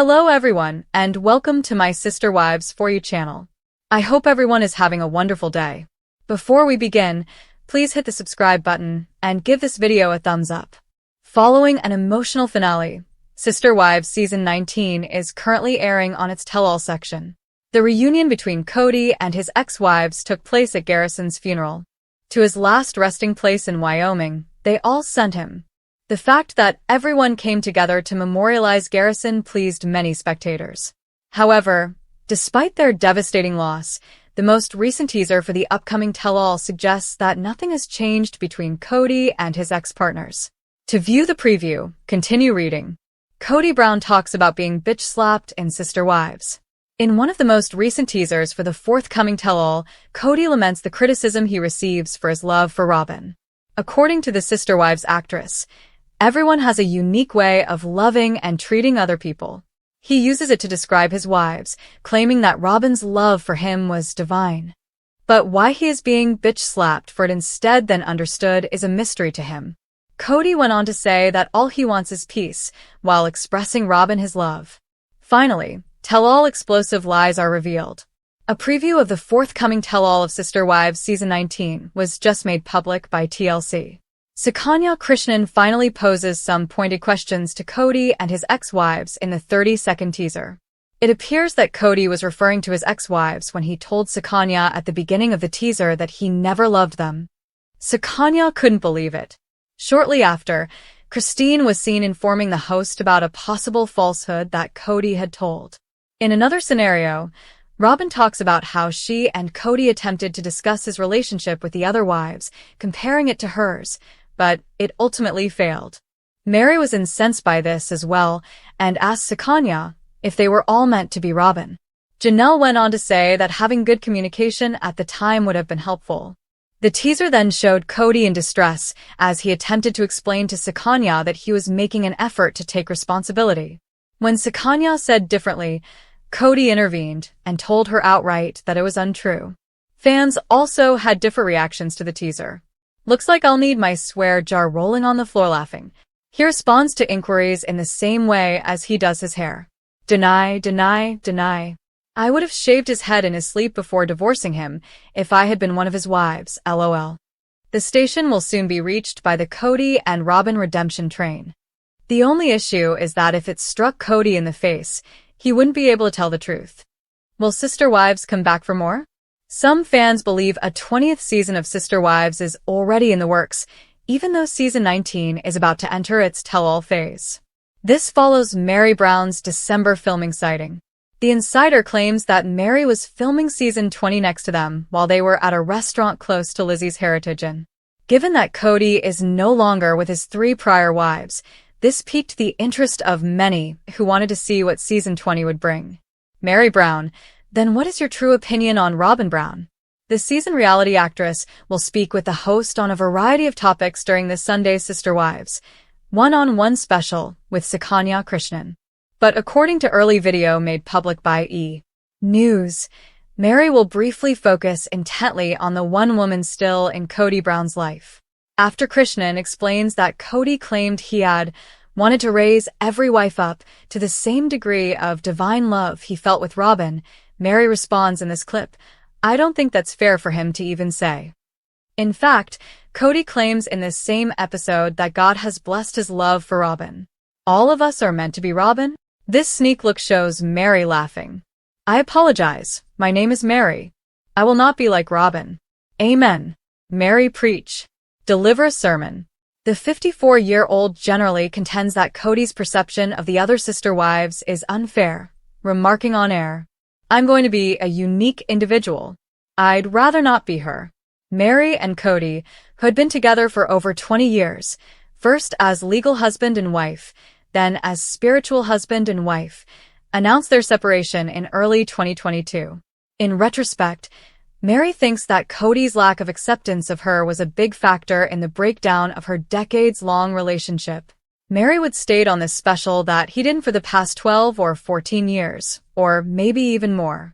Hello everyone, and welcome to my Sister Wives For You channel. I hope everyone is having a wonderful day. Before we begin, please hit the subscribe button and give this video a thumbs up. Following an emotional finale, Sister Wives Season 19 is currently airing on its tell-all section. The reunion between Cody and his ex-wives took place at Garrison's funeral. To his last resting place in Wyoming, they all sent him. The fact that everyone came together to memorialize Garrison pleased many spectators. However, despite their devastating loss, the most recent teaser for the upcoming tell-all suggests that nothing has changed between Cody and his ex-partners. To view the preview, continue reading. Meri Brown talks about being bitch-slapped in Sister Wives. In one of the most recent teasers for the forthcoming tell-all, Cody laments the criticism he receives for his love for Robin. According to the Sister Wives actress, everyone has a unique way of loving and treating other people. He uses it to describe his wives, claiming that Robin's love for him was divine. But why he is being bitch-slapped for it instead than understood is a mystery to him. Cody went on to say that all he wants is peace, while expressing Robin his love. Finally, tell-all explosive lies are revealed. A preview of the forthcoming tell-all of Sister Wives Season 19 was just made public by TLC. Meri Brown finally poses some pointed questions to Cody and his ex-wives in the 30-second teaser. It appears that Cody was referring to his ex-wives when he told Meri at the beginning of the teaser that he never loved them. Meri couldn't believe it. Shortly after, Christine was seen informing the host about a possible falsehood that Cody had told. In another scenario, Robin talks about how she and Cody attempted to discuss his relationship with the other wives, comparing it to hers, but it ultimately failed. Meri was incensed by this as well and asked Meri if they were all meant to be Robin. Janelle went on to say that having good communication at the time would have been helpful. The teaser then showed Cody in distress as he attempted to explain to Meri that he was making an effort to take responsibility. When Meri said differently, Cody intervened and told her outright that it was untrue. Fans also had different reactions to the teaser. Looks like I'll need my swear jar rolling on the floor laughing. He responds to inquiries in the same way as he does his hair. Deny, deny, deny. I would have shaved his head in his sleep before divorcing him if I had been one of his wives, lol. The station will soon be reached by the Cody and Robin redemption train. The only issue is that if it struck Cody in the face, he wouldn't be able to tell the truth. Will Sister Wives come back for more? Some fans believe a 20th season of Sister Wives is already in the works, even though Season 19 is about to enter its tell-all phase. This follows Meri Brown's December filming sighting. The insider claims that Meri was filming Season 20 next to them while they were at a restaurant close to Lizzie's Heritage Inn. Given that Cody is no longer with his 3 prior wives, this piqued the interest of many who wanted to see what Season 20 would bring. Meri Brown, then what is your true opinion on Robin Brown? The seasoned reality actress will speak with the host on a variety of topics during this Sunday's Sister Wives one-on-one special with Meri Brown. But according to early video made public by E! News, Meri will briefly focus intently on the one woman still in Cody Brown's life. After Krishnan explains that Cody claimed he had wanted to raise every wife up to the same degree of divine love he felt with Robin, Meri responds in this clip, I don't think that's fair for him to even say. In fact, Cody claims in this same episode that God has blessed his love for Robin. All of us are meant to be Robin? This sneak look shows Meri laughing. I apologize, my name is Meri. I will not be like Robin. Amen. Meri preach. Deliver a sermon. The 54-year-old generally contends that Cody's perception of the other sister wives is unfair, remarking on air, I'm going to be a unique individual. I'd rather not be her. Meri and Cody, who had been together for over 20 years, first as legal husband and wife, then as spiritual husband and wife, announced their separation in early 2022. In retrospect, Meri thinks that Cody's lack of acceptance of her was a big factor in the breakdown of her decades-long relationship. Meri would state on this special that he didn't for the past 12 or 14 years, or maybe even more.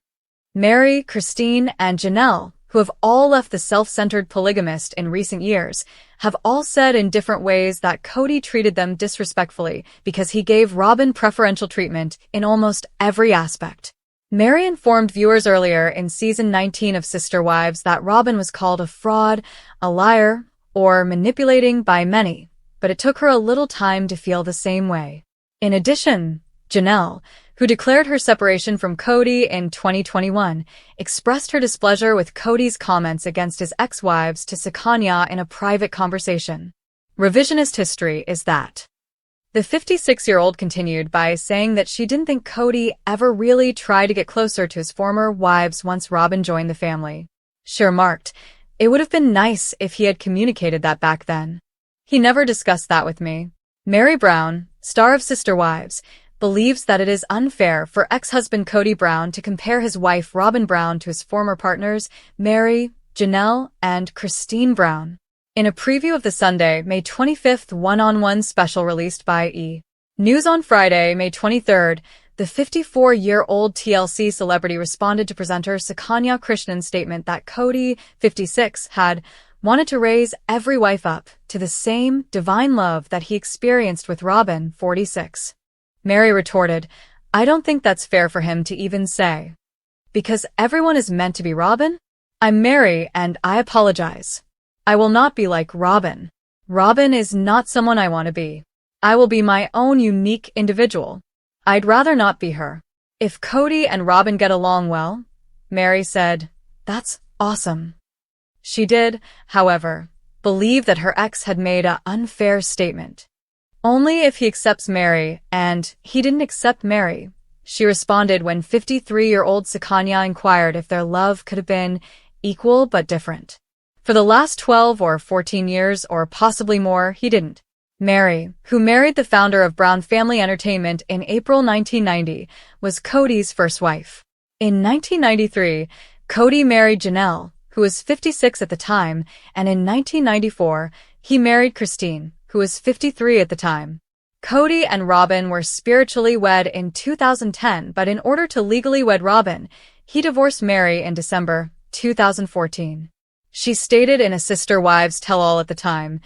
Meri, Christine, and Janelle who have all left the self-centered polygamist in recent years, have all said in different ways that Kody treated them disrespectfully because he gave Robin preferential treatment in almost every aspect. Meri informed viewers earlier in season 19 of Sister Wives that Robin was called a fraud, a liar, or manipulating by many, but it took her a little time to feel the same way. In addition, Janelle, who declared her separation from Kody in 2021, expressed her displeasure with Kody's comments against his ex-wives to Sakanya in a private conversation. Revisionist history is that the 56-year-old continued by saying that she didn't think Kody ever really tried to get closer to his former wives once Robin joined the family. She remarked, "It would have been nice if he had communicated that back then. He never discussed that with me." Meri Brown, star of Sister Wives, believes that it is unfair for ex-husband Kody Brown to compare his wife Robin Brown to his former partners Meri, Janelle, and Christine Brown. In a preview of the Sunday, May 25th one-on-one special released by E! News on Friday, May 23rd, the 54-year-old TLC celebrity responded to presenter Sakanya Krishnan's statement that Kody, 56, had wanted to raise every wife up to the same divine love that he experienced with Robin, 46. Meri retorted, "I don't think that's fair for him to even say. Because everyone is meant to be Robin? I'm Meri and I apologize. I will not be like Robin. Robin is not someone I want to be. I will be my own unique individual. I'd rather not be her." If Kody and Robin get along well, Meri said, "That's awesome." She did, however, believe that her ex had made an unfair statement. Only if he accepts Meri, and he didn't accept Meri, she responded when 53-year-old Sakanya inquired if their love could have been equal but different. For the last 12 or 14 years, or possibly more, he didn't. Meri, who married the founder of Brown Family Entertainment in April 1990, was Kody's first wife. In 1993, Kody married Janelle, who was 56 at the time, and in 1994, he married Christine, who was 53 at the time. Kody and Robin were spiritually wed in 2010, but in order to legally wed Robin, he divorced Meri in December 2014. She stated in a Sister Wives tell-all at the time,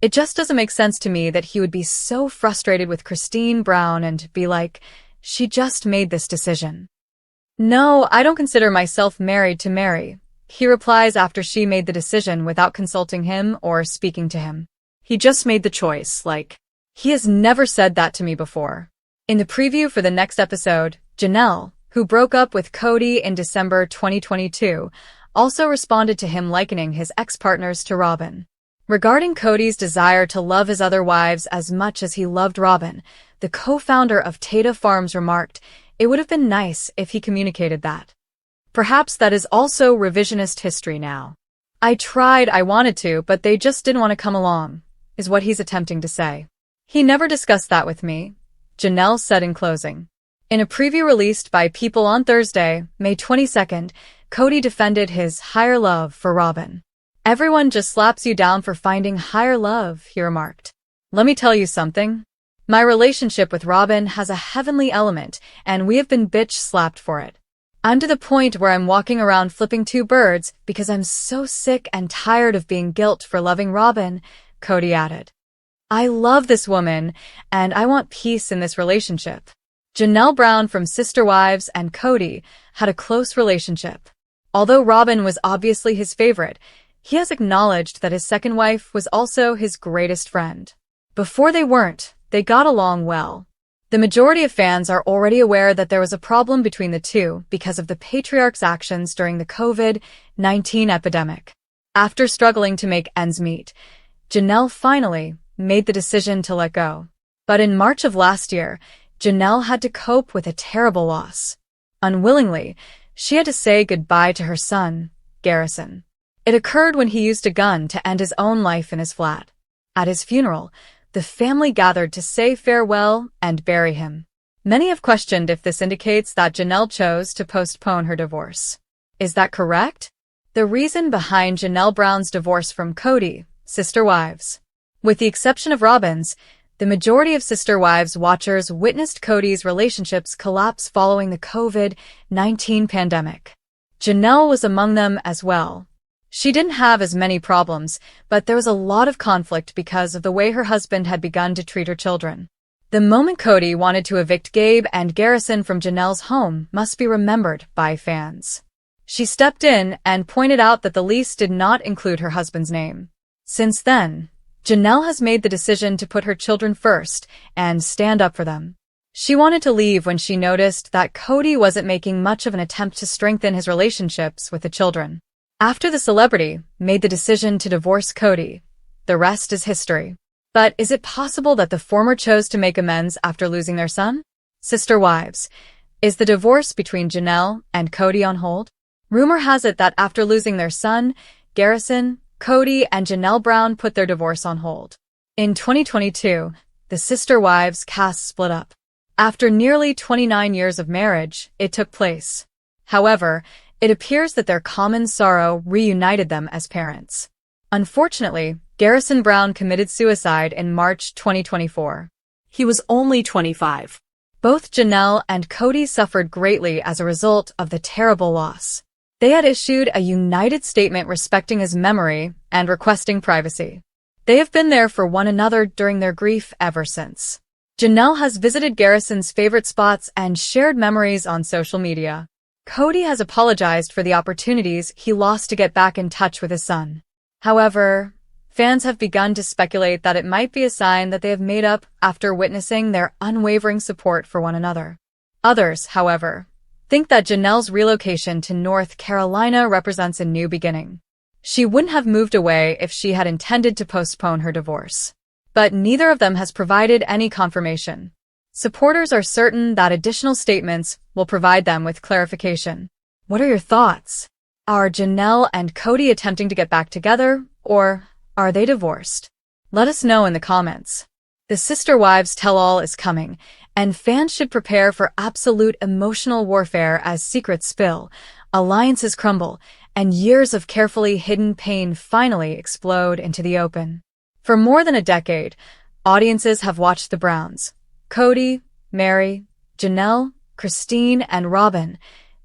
"It just doesn't make sense to me that he would be so frustrated with Christine Brown and be like, she just made this decision. No, I don't consider myself married to Meri," he replies after she made the decision without consulting him or speaking to him. "He just made the choice, like, he has never said that to me before." In the preview for the next episode, Janelle, who broke up with Kody in December 2022, also responded to him likening his ex-partners to Robin. Regarding Kody's desire to love his other wives as much as he loved Robin, the co-founder of Tata Farms remarked, "It would have been nice if he communicated that." Perhaps that is also revisionist history now. "I tried, I wanted to, but they just didn't want to come along," is what he's attempting to say. "He never discussed that with me," Janelle said in closing. In a preview released by People on Thursday, May 22nd, Kody defended his higher love for Robin. "Everyone just slaps you down for finding higher love," he remarked. "Let me tell you something. My relationship with Robin has a heavenly element, and we have been bitch-slapped for it. I'm to the point where I'm walking around flipping two birds because I'm so sick and tired of being guilt for loving Robin," Kody added. "I love this woman, and I want peace in this relationship." Janelle Brown from Sister Wives and Kody had a close relationship. Although Robin was obviously his favorite, he has acknowledged that his second wife was also his greatest friend. Before they weren't, they got along well. The majority of fans are already aware that there was a problem between the two because of the patriarch's actions during the COVID-19 epidemic. After struggling to make ends meet, Janelle finally made the decision to let go. But in March of last year, Janelle had to cope with a terrible loss. Unwillingly, she had to say goodbye to her son, Garrison. It occurred when he used a gun to end his own life in his flat. At his funeral, the family gathered to say farewell and bury him. Many have questioned if this indicates that Janelle chose to postpone her divorce. Is that correct? The reason behind Janelle Brown's divorce from Kody, Sister Wives. With the exception of Robin's, the majority of Sister Wives watchers witnessed Kody's relationships collapse following the COVID-19 pandemic. Janelle was among them as well, She didn't have as many problems, but there was a lot of conflict because of the way her husband had begun to treat her children. The moment Cody wanted to evict Gabe and Garrison from Janelle's home must be remembered by fans. She stepped in and pointed out that the lease did not include her husband's name. Since then, Janelle has made the decision to put her children first and stand up for them. She wanted to leave when she noticed that Cody wasn't making much of an attempt to strengthen his relationships with the children. After the celebrity made the decision to divorce Cody, the rest is history. But is it possible that the former chose to make amends after losing their son? Sister Wives, is the divorce between Janelle and Cody on hold? Rumor has it that after losing their son, Garrison, Cody and Janelle Brown put their divorce on hold. In 2022, the Sister Wives cast split up. After nearly 29 years of marriage, it took place. However, it appears that their common sorrow reunited them as parents. Unfortunately, Garrison Brown committed suicide in March 2024. He was only 25. Both Janelle and Cody suffered greatly as a result of the terrible loss. They had issued a united statement respecting his memory and requesting privacy. They have been there for one another during their grief ever since. Janelle has visited Garrison's favorite spots and shared memories on social media. Cody has apologized for the opportunities he lost to get back in touch with his son. However, fans have begun to speculate that it might be a sign that they have made up after witnessing their unwavering support for one another. Others, however, think that Janelle's relocation to North Carolina represents a new beginning. She wouldn't have moved away if she had intended to postpone her divorce. But neither of them has provided any confirmation. Supporters are certain that additional statements will provide them with clarification. What are your thoughts? Are Janelle and Cody attempting to get back together, or are they divorced? Let us know in the comments. The Sister Wives tell-all is coming, and fans should prepare for absolute emotional warfare as secrets spill, alliances crumble, and years of carefully hidden pain finally explode into the open. For more than a decade, audiences have watched the Browns, Cody, Meri, Janelle, Christine, and Robin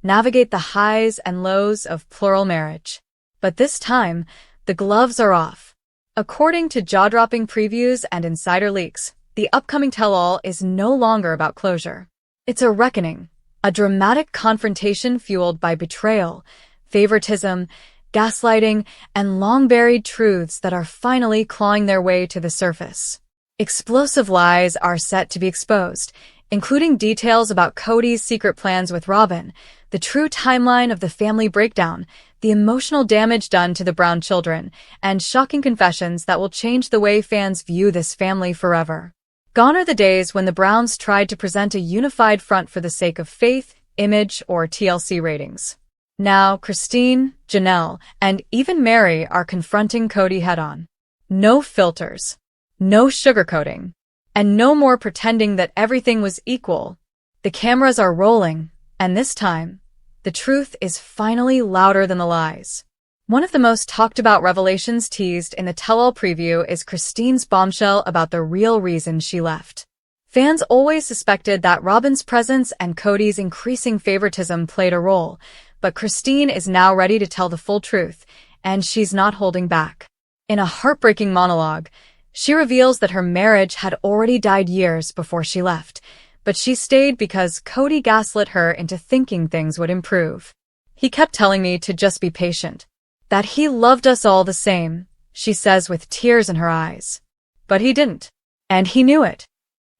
navigate the highs and lows of plural marriage. But this time, the gloves are off. According to jaw-dropping previews and insider leaks, the upcoming tell-all is no longer about closure. It's a reckoning, a dramatic confrontation fueled by betrayal, favoritism, gaslighting, and long-buried truths that are finally clawing their way to the surface. Explosive lies are set to be exposed, including details about Cody's secret plans with Robin, the true timeline of the family breakdown, the emotional damage done to the Brown children, and shocking confessions that will change the way fans view this family forever. Gone are the days when the Browns tried to present a unified front for the sake of faith, image, or TLC ratings. Now, Christine, Janelle, and even Meri are confronting Cody head-on. No filters. No sugarcoating. And no more pretending that everything was equal. The cameras are rolling, and this time, the truth is finally louder than the lies. One of the most talked about revelations teased in the tell-all preview is Christine's bombshell about the real reason she left. Fans always suspected that Robin's presence and Cody's increasing favoritism played a role, but Christine is now ready to tell the full truth, and she's not holding back. In a heartbreaking monologue, she reveals that her marriage had already died years before she left, but she stayed because Cody gaslit her into thinking things would improve. He kept telling me to just be patient, that he loved us all the same, she says with tears in her eyes. But he didn't, and he knew it.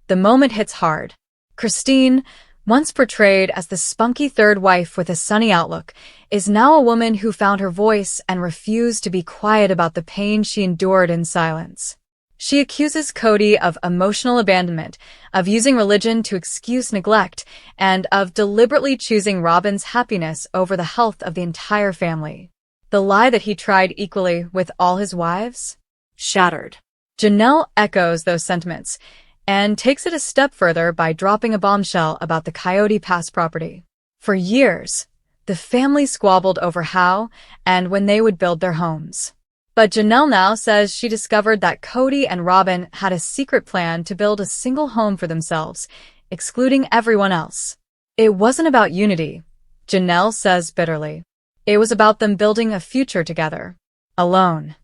The moment hits hard. Christine, once portrayed as the spunky third wife with a sunny outlook, is now a woman who found her voice and refused to be quiet about the pain she endured in silence. She accuses Cody of emotional abandonment, of using religion to excuse neglect, and of deliberately choosing Robin's happiness over the health of the entire family. The lie that he tried equally with all his wives? Shattered. Janelle echoes those sentiments, and takes it a step further by dropping a bombshell about the Coyote Pass property. For years, the family squabbled over how and when they would build their homes. But Janelle now says she discovered that Cody and Robin had a secret plan to build a single home for themselves, excluding everyone else. It wasn't about unity, Janelle says bitterly. It was about them building a future together. Alone.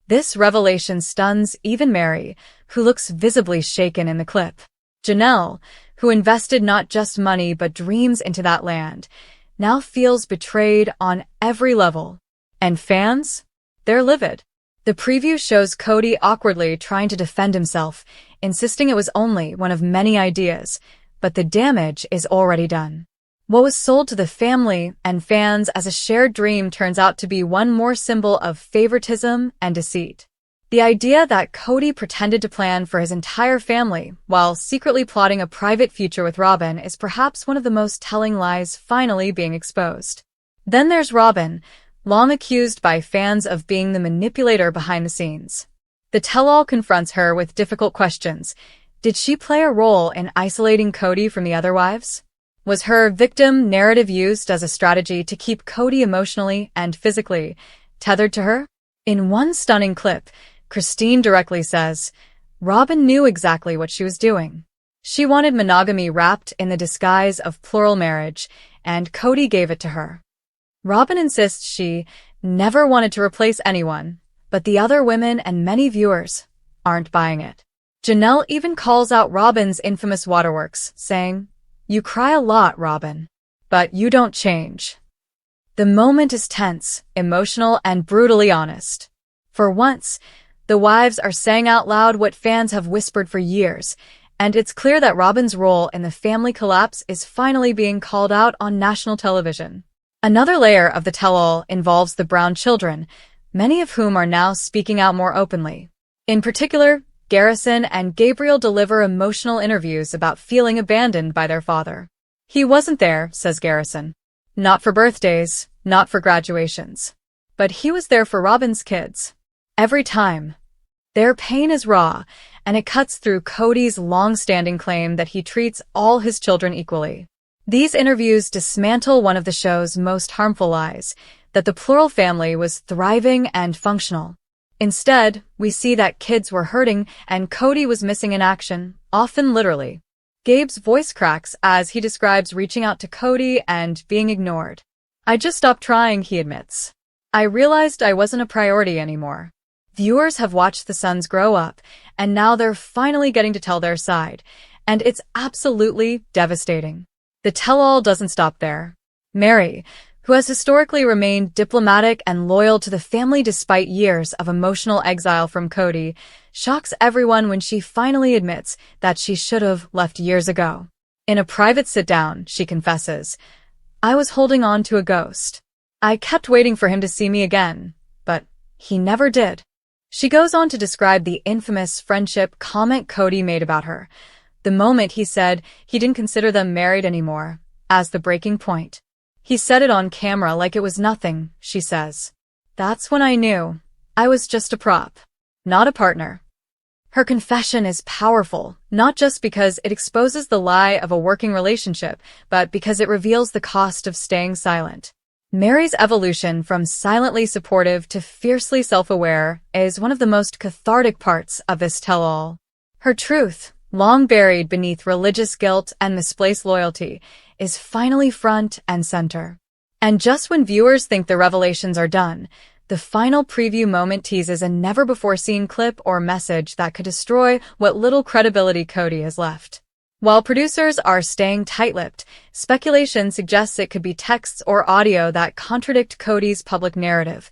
This revelation stuns even Meri, who looks visibly shaken in the clip. Janelle, who invested not just money but dreams into that land, now feels betrayed on every level. And fans? They're livid. The preview shows Cody awkwardly trying to defend himself, insisting it was only one of many ideas, but the damage is already done. What was sold to the family and fans as a shared dream turns out to be one more symbol of favoritism and deceit. The idea that Cody pretended to plan for his entire family while secretly plotting a private future with Robin is perhaps one of the most telling lies finally being exposed. Then there's Robin, long accused by fans of being the manipulator behind the scenes. The tell-all confronts her with difficult questions. Did she play a role in isolating Cody from the other wives? Was her victim narrative used as a strategy to keep Cody emotionally and physically tethered to her? In one stunning clip, Christine directly says, Robin knew exactly what she was doing. She wanted monogamy wrapped in the disguise of plural marriage, and Cody gave it to her. Robin insists she never wanted to replace anyone, but the other women and many viewers aren't buying it. Janelle even calls out Robin's infamous waterworks, saying, "You cry a lot, Robin, but you don't change." The moment is tense, emotional, and brutally honest. For once, the wives are saying out loud what fans have whispered for years, and it's clear that Robin's role in the family collapse is finally being called out on national television. Another layer of the tell-all involves the Brown children, many of whom are now speaking out more openly. In particular, Garrison and Gabriel deliver emotional interviews about feeling abandoned by their father. "He wasn't there," says Garrison. "Not for birthdays, not for graduations. But he was there for Robin's kids. Every time." Their pain is raw, and it cuts through Cody's long-standing claim that he treats all his children equally. These interviews dismantle one of the show's most harmful lies, that the plural family was thriving and functional. Instead, we see that kids were hurting and Cody was missing in action, often literally. Gabe's voice cracks as he describes reaching out to Cody and being ignored. "I just stopped trying," he admits. "I realized I wasn't a priority anymore." Viewers have watched the sons grow up, and now they're finally getting to tell their side, and it's absolutely devastating. The tell-all doesn't stop there. Meri, who has historically remained diplomatic and loyal to the family despite years of emotional exile from Cody, shocks everyone when she finally admits that she should have left years ago. In a private sit-down, she confesses, "I was holding on to a ghost. I kept waiting for him to see me again, but he never did." She goes on to describe the infamous friendship comment Cody made about her, the moment he said he didn't consider them married anymore, as the breaking point. "He said it on camera like it was nothing," she says. "That's when I knew. I was just a prop, not a partner." Her confession is powerful, not just because it exposes the lie of a working relationship, but because it reveals the cost of staying silent. Meri's evolution from silently supportive to fiercely self-aware is one of the most cathartic parts of this tell-all. Her truth, long buried beneath religious guilt and misplaced loyalty, is finally front and center. And just when viewers think the revelations are done, the final preview moment teases a never-before-seen clip or message that could destroy what little credibility Cody has left. While producers are staying tight-lipped, speculation suggests it could be texts or audio that contradict Cody's public narrative,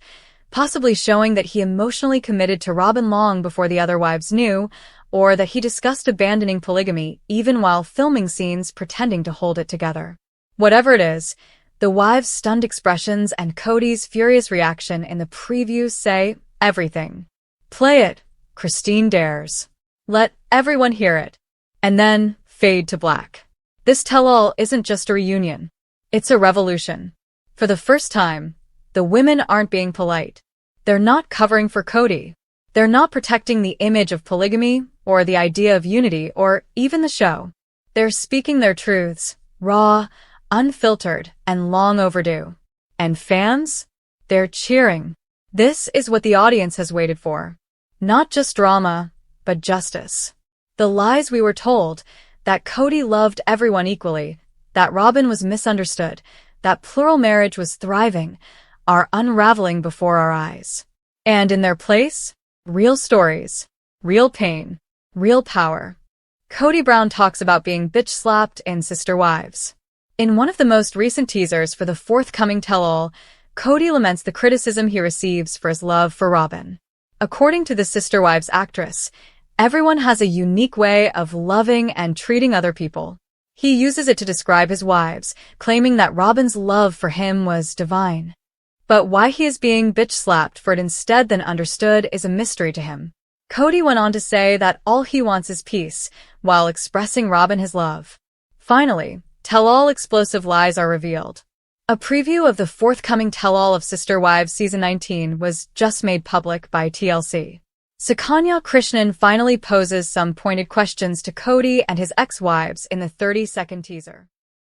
possibly showing that he emotionally committed to Robin long before the other wives knew, or that he discussed abandoning polygamy even while filming scenes pretending to hold it together. Whatever it is, the wives' stunned expressions and Cody's furious reaction in the preview say everything. "Play it," Christine dares. "Let everyone hear it." And then fade to black. This tell-all isn't just a reunion. It's a revolution. For the first time, the women aren't being polite. They're not covering for Cody. They're not protecting the image of polygamy or the idea of unity or even the show. They're speaking their truths, raw, unfiltered, and long overdue. And fans? They're cheering. This is what the audience has waited for. Not just drama, but justice. The lies we were told, that Cody loved everyone equally, that Robin was misunderstood, that plural marriage was thriving, are unraveling before our eyes. And in their place, real stories, real pain, real power. Meri Brown talks about being bitch-slapped in Sister Wives. In one of the most recent teasers for the forthcoming tell-all, Meri laments the criticism he receives for his love for Robin. According to the Sister Wives actress, everyone has a unique way of loving and treating other people. He uses it to describe his wives, claiming that Robin's love for him was divine. But why he is being bitch-slapped for it instead than understood is a mystery to him. Meri went on to say that all he wants is peace, while expressing Robin his love. Finally, tell-all explosive lies are revealed. A preview of the forthcoming tell-all of Sister Wives Season 19 was just made public by TLC. Sukanya Krishnan finally poses some pointed questions to Meri and his ex-wives in the 30-second teaser.